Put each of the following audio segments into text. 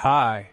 Hi.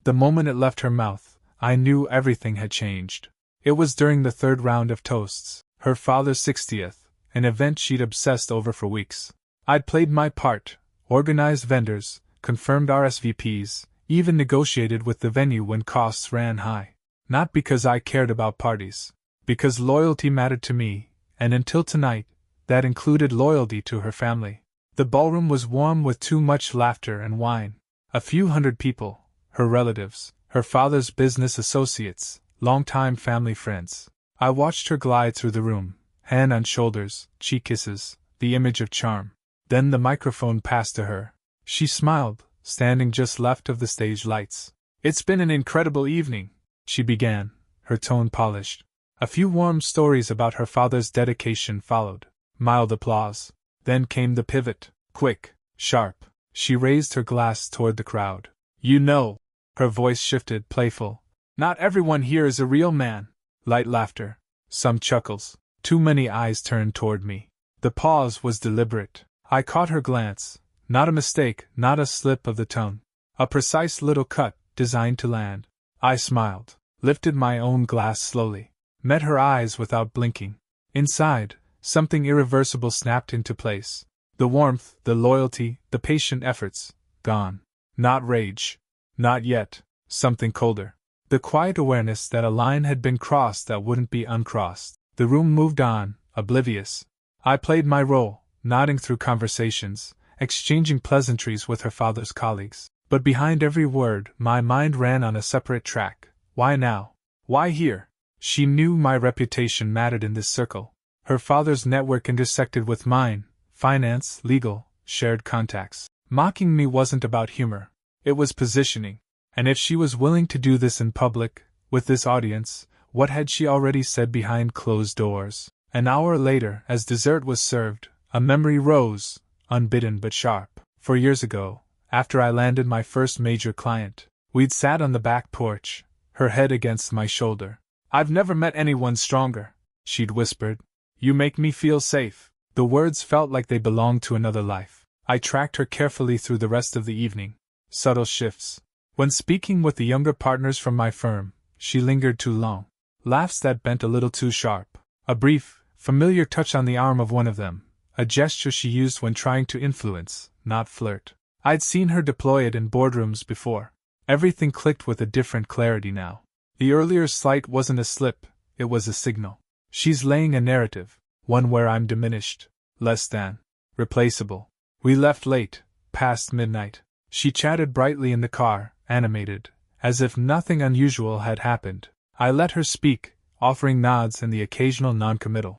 The moment it left her mouth, I knew everything had changed. It was during the third round of toasts, her father's 60th, an event she'd obsessed over for weeks. I'd played my part, organized vendors, confirmed RSVPs, even negotiated with the venue when costs ran high. Not because I cared about parties, because loyalty mattered to me, and until tonight, that included loyalty to her family. The ballroom was warm with too much laughter and wine. A few hundred people, her relatives, her father's business associates, longtime family friends. I watched her glide through the room, hand on shoulders, cheek kisses, the image of charm. Then the microphone passed to her. She smiled, standing just left of the stage lights. "It's been an incredible evening," she began, her tone polished. A few warm stories about her father's dedication followed. Mild applause. Then came the pivot, quick, sharp. She raised her glass toward the crowd. "You know," her voice shifted, playful, "not everyone here is a real man." Light laughter. Some chuckles. Too many eyes turned toward me. The pause was deliberate. I caught her glance. Not a mistake, not a slip of the tongue. A precise little cut, designed to land. I smiled, lifted my own glass slowly, met her eyes without blinking. Inside, something irreversible snapped into place. The warmth, the loyalty, the patient efforts, gone. Not rage. Not yet. Something colder. The quiet awareness that a line had been crossed that wouldn't be uncrossed. The room moved on, oblivious. I played my role, nodding through conversations, exchanging pleasantries with her father's colleagues. But behind every word, my mind ran on a separate track. Why now? Why here? She knew my reputation mattered in this circle. Her father's network intersected with mine, finance, legal, shared contacts. Mocking me wasn't about humor. It was positioning. And if she was willing to do this in public, with this audience, what had she already said behind closed doors? An hour later, as dessert was served, a memory rose, unbidden but sharp. 4 years ago, after I landed my first major client, we'd sat on the back porch, her head against my shoulder. "I've never met anyone stronger," she'd whispered. "You make me feel safe." The words felt like they belonged to another life. I tracked her carefully through the rest of the evening. Subtle shifts. When speaking with the younger partners from my firm, she lingered too long. Laughs that bent a little too sharp. A brief, familiar touch on the arm of one of them, a gesture she used when trying to influence, not flirt. I'd seen her deploy it in boardrooms before. Everything clicked with a different clarity now. The earlier slight wasn't a slip, it was a signal. She's laying a narrative, one where I'm diminished, less than, replaceable. We left late, past midnight. She chatted brightly in the car, animated, as if nothing unusual had happened. I let her speak, offering nods and the occasional noncommittal.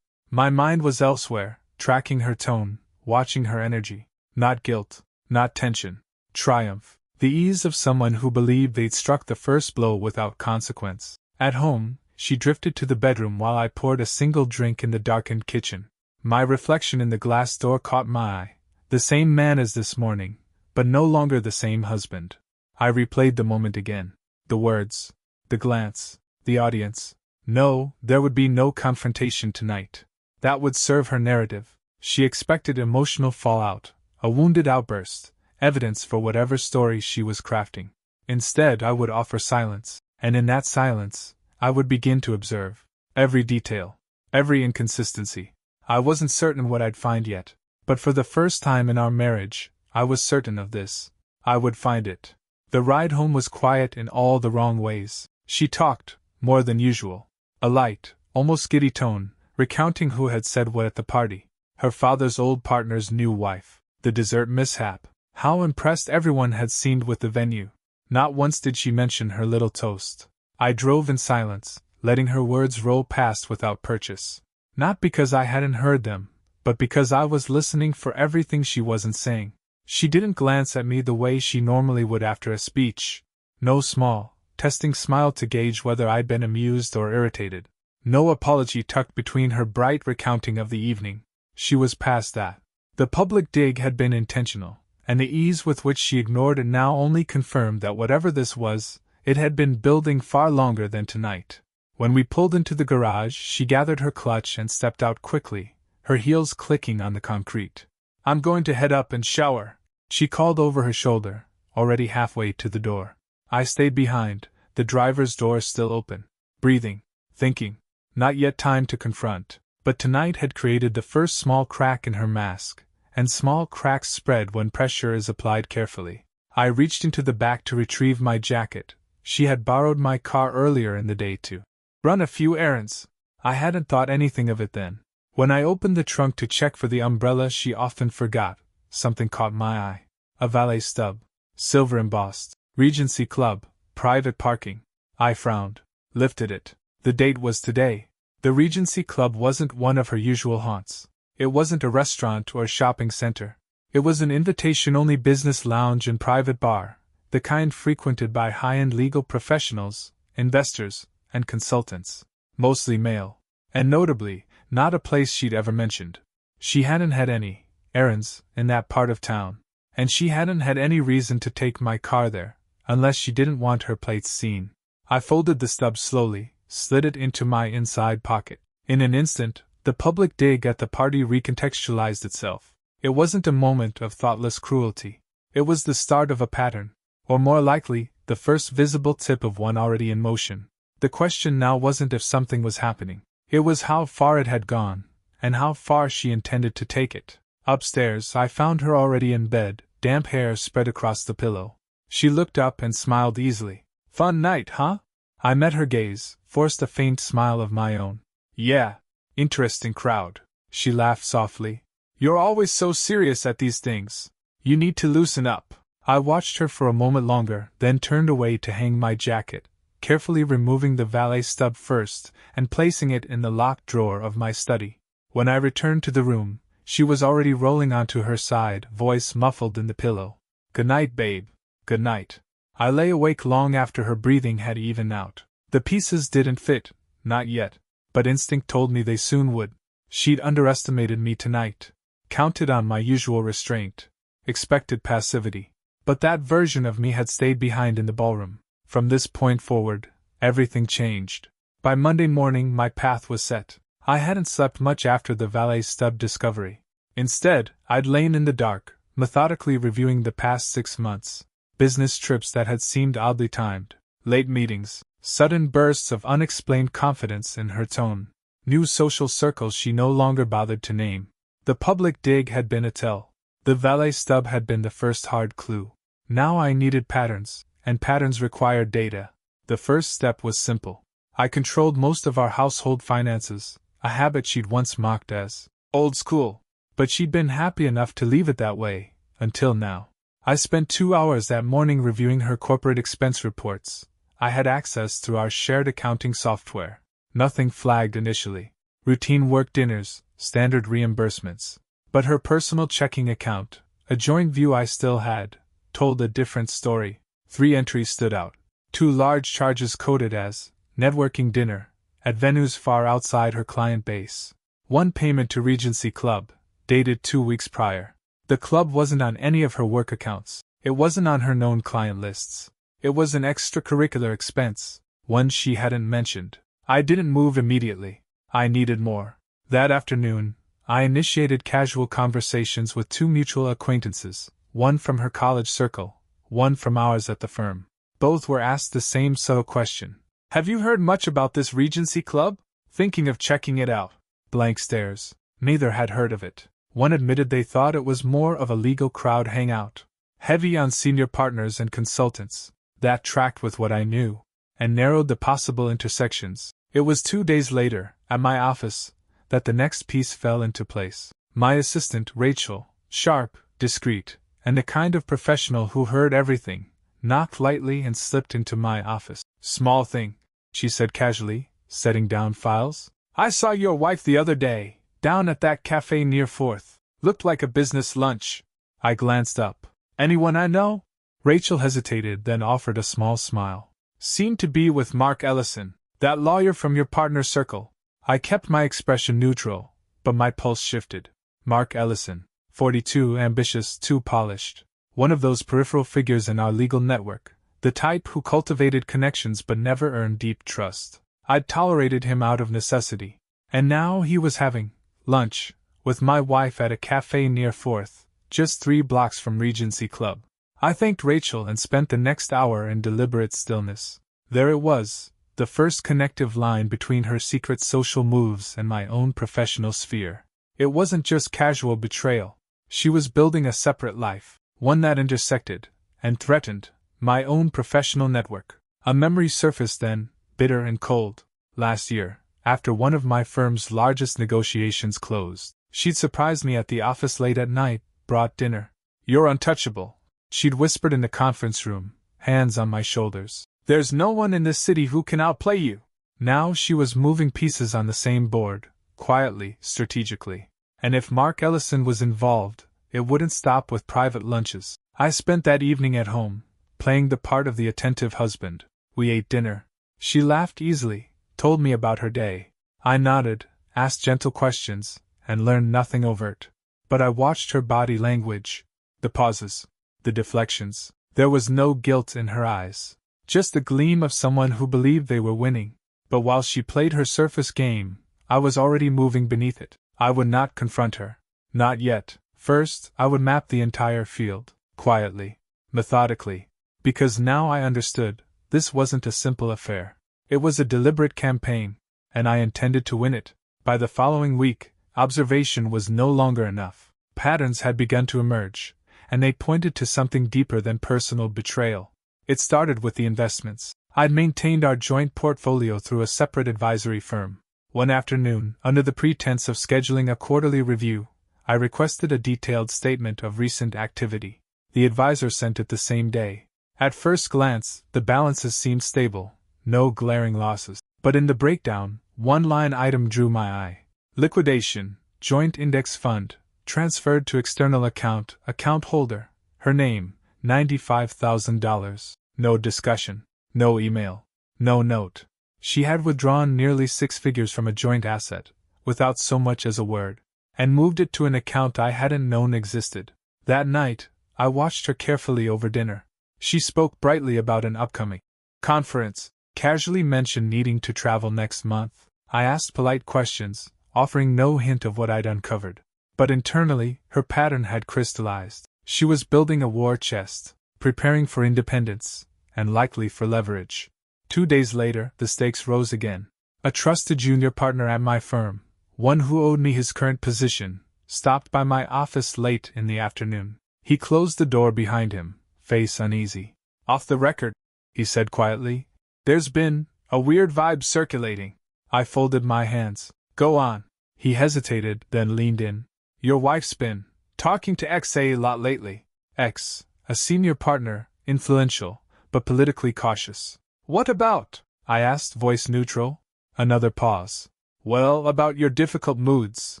My mind was elsewhere, tracking her tone, watching her energy. Not guilt, not tension. Triumph. The ease of someone who believed they'd struck the first blow without consequence. At home, she drifted to the bedroom while I poured a single drink in the darkened kitchen. My reflection in the glass door caught my eye. The same man as this morning, but no longer the same husband. I replayed the moment again. The words, the glance, the audience. No, there would be no confrontation tonight. That would serve her narrative. She expected emotional fallout, a wounded outburst, evidence for whatever story she was crafting. Instead, I would offer silence, and in that silence, I would begin to observe every detail, every inconsistency. I wasn't certain what I'd find yet, but for the first time in our marriage, I was certain of this. I would find it. The ride home was quiet in all the wrong ways. She talked, more than usual. A light, almost giddy tone, recounting who had said what at the party. Her father's old partner's new wife. The dessert mishap. How impressed everyone had seemed with the venue. Not once did she mention her little toast. I drove in silence, letting her words roll past without purchase. Not because I hadn't heard them, but because I was listening for everything she wasn't saying. She didn't glance at me the way she normally would after a speech. No small, testing smile to gauge whether I'd been amused or irritated. No apology tucked between her bright recounting of the evening. She was past that. The public dig had been intentional, and the ease with which she ignored it now only confirmed that whatever this was, it had been building far longer than tonight. When we pulled into the garage, she gathered her clutch and stepped out quickly, her heels clicking on the concrete. "I'm going to head up and shower," She called over her shoulder, already halfway to the door. I stayed behind, the driver's door still open. Breathing, thinking. Not yet time to confront. But tonight had created the first small crack in her mask, and small cracks spread when pressure is applied carefully. I reached into the back to retrieve my jacket. She had borrowed my car earlier in the day to run a few errands. I hadn't thought anything of it then. When I opened the trunk to check for the umbrella she often forgot, something caught my eye. A valet stub. Silver embossed. Regency Club. Private parking. I frowned. Lifted it. The date was today. The Regency Club wasn't one of her usual haunts. It wasn't a restaurant or shopping center. It was an invitation-only business lounge and private bar, the kind frequented by high-end legal professionals, investors, and consultants. Mostly male. And notably, not a place she'd ever mentioned. She hadn't had any errands in that part of town, and she hadn't had any reason to take my car there, unless she didn't want her plates seen. I folded the stub slowly, slid it into my inside pocket. In an instant, the public dig at the party recontextualized itself. It wasn't a moment of thoughtless cruelty. It was the start of a pattern, or more likely, the first visible tip of one already in motion. The question now wasn't if something was happening. It was how far it had gone, and how far she intended to take it. Upstairs, I found her already in bed, damp hair spread across the pillow. She looked up and smiled easily. "Fun night, huh?" I met her gaze, forced a faint smile of my own. "Yeah, interesting crowd." She laughed softly. "You're always so serious at these things. You need to loosen up." I watched her for a moment longer, then turned away to hang my jacket, carefully removing the valet stub first and placing it in the locked drawer of my study. When I returned to the room, she was already rolling onto her side, voice muffled in the pillow. "Good night, babe. Good night." I lay awake long after her breathing had evened out. The pieces didn't fit, not yet, but instinct told me they soon would. She'd underestimated me tonight. Counted on my usual restraint. Expected passivity. But that version of me had stayed behind in the ballroom. From this point forward, everything changed. By Monday morning my path was set. I hadn't slept much after the valet stub discovery. Instead, I'd lain in the dark, methodically reviewing the past 6 months. Business trips that had seemed oddly timed. Late meetings. Sudden bursts of unexplained confidence in her tone. New social circles she no longer bothered to name. The public dig had been a tell. The valet stub had been the first hard clue. Now I needed patterns, and patterns required data. The first step was simple. I controlled most of our household finances, a habit she'd once mocked as old school. But she'd been happy enough to leave it that way, until now. I spent 2 hours that morning reviewing her corporate expense reports. I had access through our shared accounting software. Nothing flagged initially. Routine work dinners, standard reimbursements. But her personal checking account, a joint view I still had, told a different story. 3 entries stood out. 2 large charges coded as networking dinner, at venues far outside her client base. 1 payment to Regency Club, dated 2 weeks prior. The club wasn't on any of her work accounts. It wasn't on her known client lists. It was an extracurricular expense, one she hadn't mentioned. I didn't move immediately. I needed more. That afternoon, I initiated casual conversations with 2 mutual acquaintances, one from her college circle, one from ours at the firm. Both were asked the same subtle question. "Have you heard much about this Regency Club? Thinking of checking it out?" Blank stares. Neither had heard of it. One admitted they thought it was more of a legal crowd hangout. Heavy on senior partners and consultants. That tracked with what I knew, and narrowed the possible intersections. It was 2 days later, at my office, that the next piece fell into place. My assistant, Rachel, sharp, discreet, and the kind of professional who heard everything, knocked lightly and slipped into my office. "Small thing," she said casually, setting down files. "I saw your wife the other day, down at that cafe near 4th. Looked like a business lunch." I glanced up. "Anyone I know?" Rachel hesitated, then offered a small smile. "Seemed to be with Mark Ellison, that lawyer from your partner circle." I kept my expression neutral, but my pulse shifted. Mark Ellison, 42, ambitious, too polished. One of those peripheral figures in our legal network, the type who cultivated connections but never earned deep trust. I'd tolerated him out of necessity. And now he was having lunch with my wife at a cafe near 4th, just 3 blocks from Regency Club. I thanked Rachel and spent the next hour in deliberate stillness. There it was, the first connective line between her secret social moves and my own professional sphere. It wasn't just casual betrayal. She was building a separate life, one that intersected, and threatened, my own professional network. A memory surfaced then, bitter and cold. Last year, after one of my firm's largest negotiations closed, she'd surprised me at the office late at night, brought dinner. "You're untouchable," she'd whispered in the conference room, hands on my shoulders. "There's no one in this city who can outplay you." Now she was moving pieces on the same board, quietly, strategically. And if Mark Ellison was involved, it wouldn't stop with private lunches. I spent that evening at home, playing the part of the attentive husband. We ate dinner. She laughed easily, told me about her day. I nodded, asked gentle questions, and learned nothing overt. But I watched her body language, the pauses, the deflections. There was no guilt in her eyes, just the gleam of someone who believed they were winning. But while she played her surface game, I was already moving beneath it. I would not confront her. Not yet. First, I would map the entire field, quietly, methodically. Because now I understood, this wasn't a simple affair. It was a deliberate campaign, and I intended to win it. By the following week, observation was no longer enough. Patterns had begun to emerge, and they pointed to something deeper than personal betrayal. It started with the investments. I'd maintained our joint portfolio through a separate advisory firm. One afternoon, under the pretense of scheduling a quarterly review, I requested a detailed statement of recent activity. The advisor sent it the same day. At first glance, the balances seemed stable, no glaring losses. But in the breakdown, one line item drew my eye. Liquidation, joint index fund, transferred to external account holder. Her name, $95,000. No discussion, no email, no note. She had withdrawn nearly 6 figures from a joint asset, without so much as a word, and moved it to an account I hadn't known existed. That night, I watched her carefully over dinner. She spoke brightly about an upcoming conference, casually mentioned needing to travel next month. I asked polite questions, offering no hint of what I'd uncovered. But internally, her pattern had crystallized. She was building a war chest, preparing for independence, and likely for leverage. 2 days later, the stakes rose again. A trusted junior partner at my firm, one who owed me his current position, stopped by my office late in the afternoon. He closed the door behind him, face uneasy. "Off the record," he said quietly, "there's been a weird vibe circulating." I folded my hands. "Go on." He hesitated, then leaned in. "Your wife's been talking to X a lot lately." X, a senior partner, influential, but politically cautious. "What about?" I asked, voice neutral. Another pause. "Well, about your difficult moods.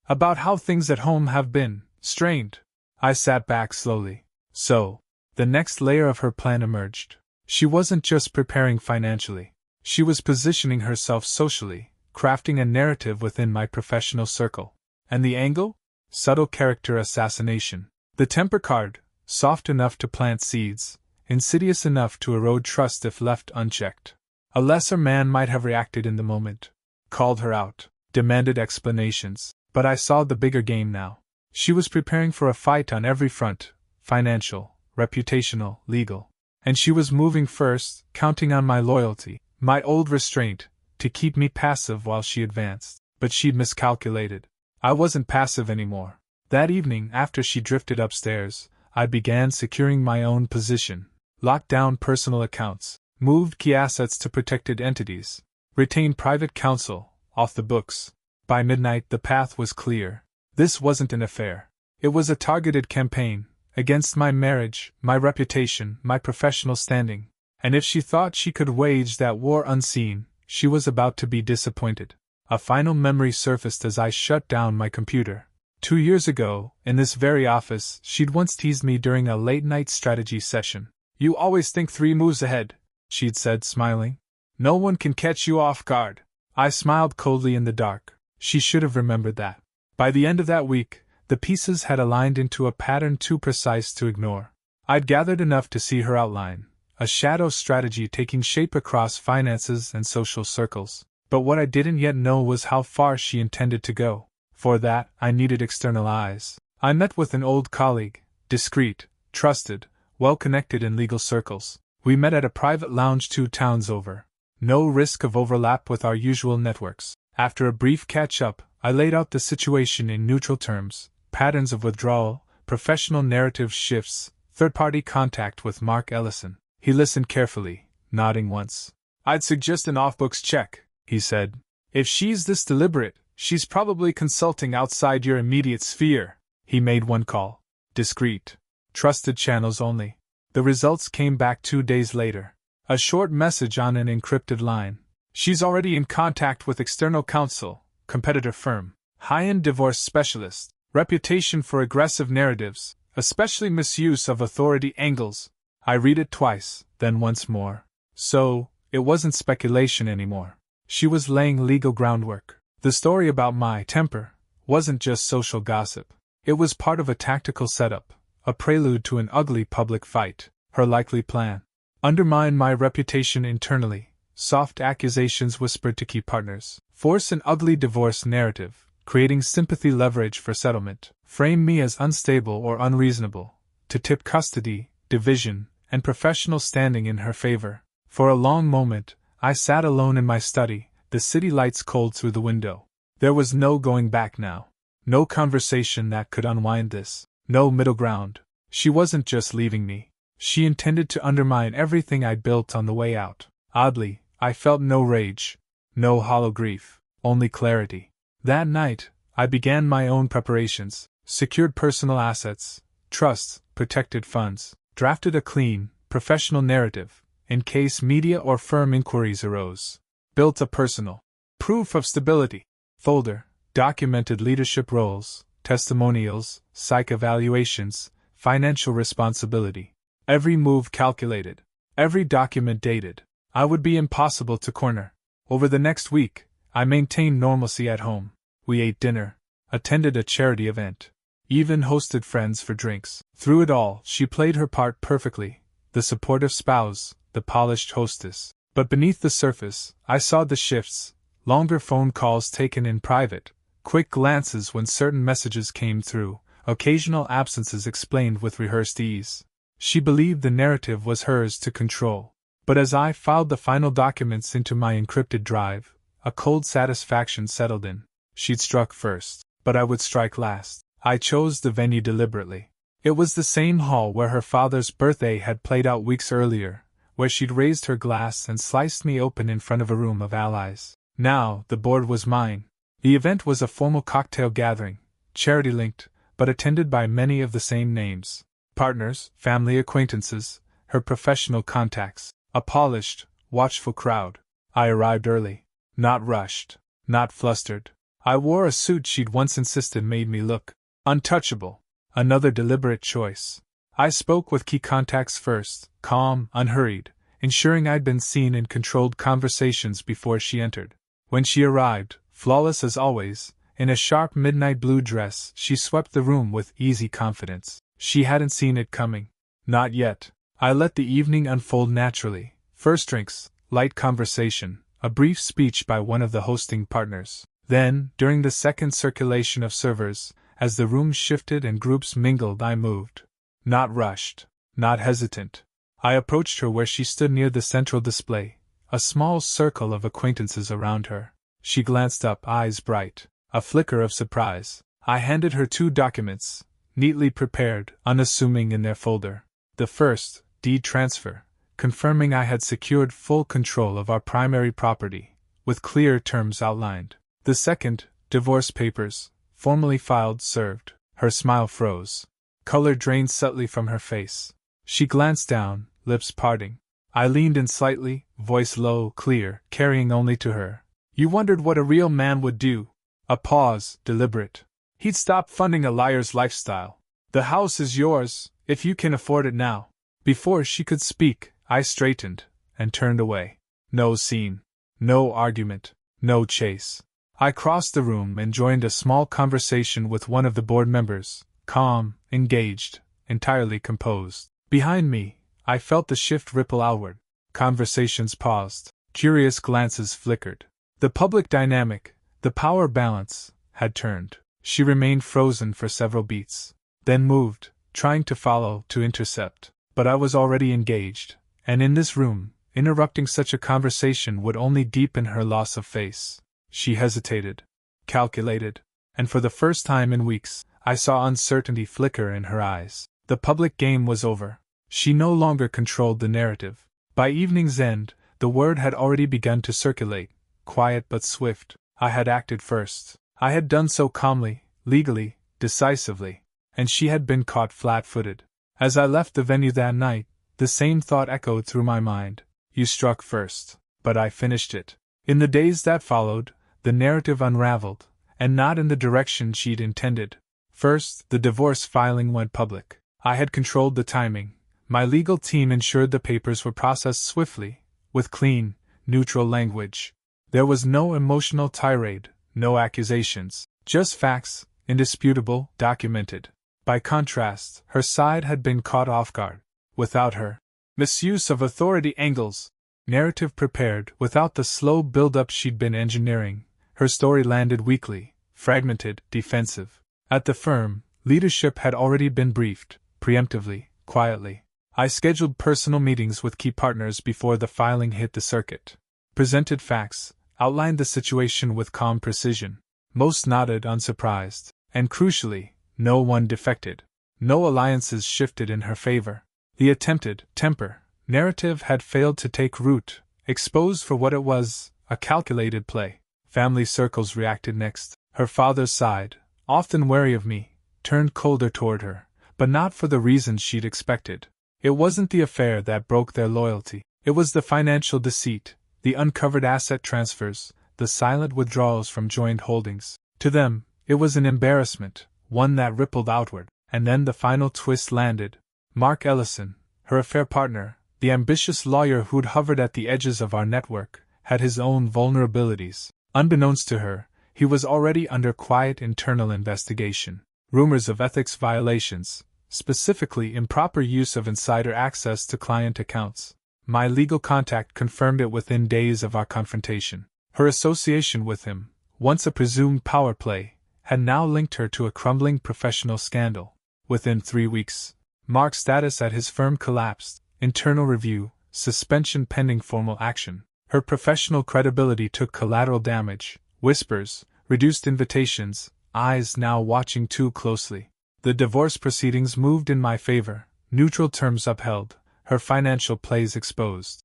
About how things at home have been strained." I sat back slowly. So, the next layer of her plan emerged. She wasn't just preparing financially. She was positioning herself socially, crafting a narrative within my professional circle. And the angle? Subtle character assassination. The temper card, soft enough to plant seeds, insidious enough to erode trust if left unchecked. A lesser man might have reacted in the moment, called her out, demanded explanations, but I saw the bigger game now. She was preparing for a fight on every front, financial, reputational, legal. And she was moving first, counting on my loyalty, my old restraint, to keep me passive while she advanced. But she'd miscalculated. I wasn't passive anymore. That evening, after she drifted upstairs, I began securing my own position, locked down personal accounts, moved key assets to protected entities, retained private counsel, off the books. By midnight, the path was clear. This wasn't an affair. It was a targeted campaign, against my marriage, my reputation, my professional standing. And if she thought she could wage that war unseen, she was about to be disappointed. A final memory surfaced as I shut down my computer. 2 years ago, in this very office, she'd once teased me during a late-night strategy session. "You always think 3 moves ahead," she'd said, smiling. "No one can catch you off guard." I smiled coldly in the dark. She should have remembered that. By the end of that week, the pieces had aligned into a pattern too precise to ignore. I'd gathered enough to see her outline, a shadow strategy taking shape across finances and social circles. But what I didn't yet know was how far she intended to go. For that, I needed external eyes. I met with an old colleague, discreet, trusted, well-connected in legal circles. We met at a private lounge 2 towns over. No risk of overlap with our usual networks. After a brief catch-up, I laid out the situation in neutral terms: patterns of withdrawal, professional narrative shifts, third-party contact with Mark Ellison. He listened carefully, nodding once. "I'd suggest an off-books check," he said. "If she's this deliberate, she's probably consulting outside your immediate sphere." He made one call. Discreet. Trusted channels only. The results came back 2 days later. A short message on an encrypted line. "She's already in contact with external counsel, competitor firm, high-end divorce specialist, reputation for aggressive narratives, especially misuse of authority angles." I read it twice, then once more. So, it wasn't speculation anymore. She was laying legal groundwork. The story about my temper wasn't just social gossip. It was part of a tactical setup, a prelude to an ugly public fight. Her likely plan: undermine my reputation internally, soft accusations whispered to key partners, force an ugly divorce narrative, creating sympathy leverage for settlement, frame me as unstable or unreasonable, to tip custody, division, and professional standing in her favor. For a long moment, I sat alone in my study, the city lights cold through the window. There was no going back now. No conversation that could unwind this. No middle ground. She wasn't just leaving me. She intended to undermine everything I'd built on the way out. Oddly, I felt no rage, no hollow grief, only clarity. That night, I began my own preparations, secured personal assets, trusts, protected funds, drafted a clean, professional narrative, in case media or firm inquiries arose. Built a personal proof of stability folder, documented leadership roles, testimonials, psych evaluations, financial responsibility. Every move calculated, every document dated. I would be impossible to corner. Over the next week, I maintained normalcy at home. We ate dinner, attended a charity event, even hosted friends for drinks. Through it all, she played her part perfectly, the supportive spouse, the polished hostess. But beneath the surface, I saw the shifts: longer phone calls taken in private, quick glances when certain messages came through, occasional absences explained with rehearsed ease. She believed the narrative was hers to control. But as I filed the final documents into my encrypted drive, a cold satisfaction settled in. She'd struck first, but I would strike last. I chose the venue deliberately. It was the same hall where her father's birthday had played out weeks earlier, where she'd raised her glass and sliced me open in front of a room of allies. Now, the board was mine. The event was a formal cocktail gathering, charity-linked, but attended by many of the same names. Partners, family acquaintances, her professional contacts. A polished, watchful crowd. I arrived early. Not rushed. Not flustered. I wore a suit she'd once insisted made me look untouchable. Another deliberate choice. I spoke with key contacts first, calm, unhurried, ensuring I'd been seen in controlled conversations before she entered. When she arrived, flawless as always, in a sharp midnight blue dress, she swept the room with easy confidence. She hadn't seen it coming. Not yet. I let the evening unfold naturally. First drinks, light conversation, a brief speech by one of the hosting partners. Then, during the second circulation of servers, as the room shifted and groups mingled, I moved. Not rushed, not hesitant. I approached her where she stood near the central display, a small circle of acquaintances around her. She glanced up, eyes bright, a flicker of surprise. I handed her 2 documents, neatly prepared, unassuming in their folder. The first, deed transfer, confirming I had secured full control of our primary property, with clear terms outlined. The second, divorce papers, formally filed, served. Her smile froze. Color drained subtly from her face. She glanced down, lips parting. I leaned in slightly, voice low, clear, carrying only to her. "You wondered what a real man would do." A pause, deliberate. "He'd stop funding a liar's lifestyle. The house is yours, if you can afford it now." Before she could speak, I straightened, and turned away. No scene. No argument. No chase. I crossed the room and joined a small conversation with one of the board members, calm, engaged, entirely composed. Behind me, I felt the shift ripple outward. Conversations paused. Curious glances flickered. The public dynamic, the power balance, had turned. She remained frozen for several beats, then moved, trying to follow, to intercept. But I was already engaged, and in this room, interrupting such a conversation would only deepen her loss of face. She hesitated, calculated, and for the first time in weeks, I saw uncertainty flicker in her eyes. The public game was over. She no longer controlled the narrative. By evening's end, the word had already begun to circulate, quiet but swift. I had acted first. I had done so calmly, legally, decisively, and she had been caught flat-footed. As I left the venue that night, the same thought echoed through my mind. You struck first, but I finished it. In the days that followed, the narrative unraveled, and not in the direction she'd intended. First, the divorce filing went public. I had controlled the timing. My legal team ensured the papers were processed swiftly, with clean, neutral language. There was no emotional tirade, no accusations, just facts, indisputable, documented. By contrast, her side had been caught off guard. Without her misuse of authority angles, narrative prepared, without the slow build-up she'd been engineering, her story landed weakly, fragmented, defensive. At the firm, leadership had already been briefed, preemptively, quietly. I scheduled personal meetings with key partners before the filing hit the circuit. Presented facts, outlined the situation with calm precision. Most nodded unsurprised, and crucially, no one defected. No alliances shifted in her favor. The attempted temper narrative had failed to take root, exposed for what it was, a calculated play. Family circles reacted next. Her father's side, often wary of me, turned colder toward her, but not for the reasons she'd expected. It wasn't the affair that broke their loyalty. It was the financial deceit, the uncovered asset transfers, the silent withdrawals from joint holdings. To them, it was an embarrassment, one that rippled outward. And then the final twist landed. Mark Ellison, her affair partner, the ambitious lawyer who'd hovered at the edges of our network, had his own vulnerabilities. Unbeknownst to her, he was already under quiet internal investigation. Rumors of ethics violations, specifically improper use of insider access to client accounts. My legal contact confirmed it within days of our confrontation. Her association with him, once a presumed power play, had now linked her to a crumbling professional scandal. Within 3 weeks, Mark's status at his firm collapsed. Internal review, suspension pending formal action. Her professional credibility took collateral damage. Whispers, reduced invitations, eyes now watching too closely. The divorce proceedings moved in my favor, neutral terms upheld, her financial plays exposed.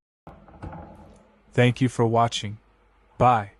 Thank you for watching. Bye.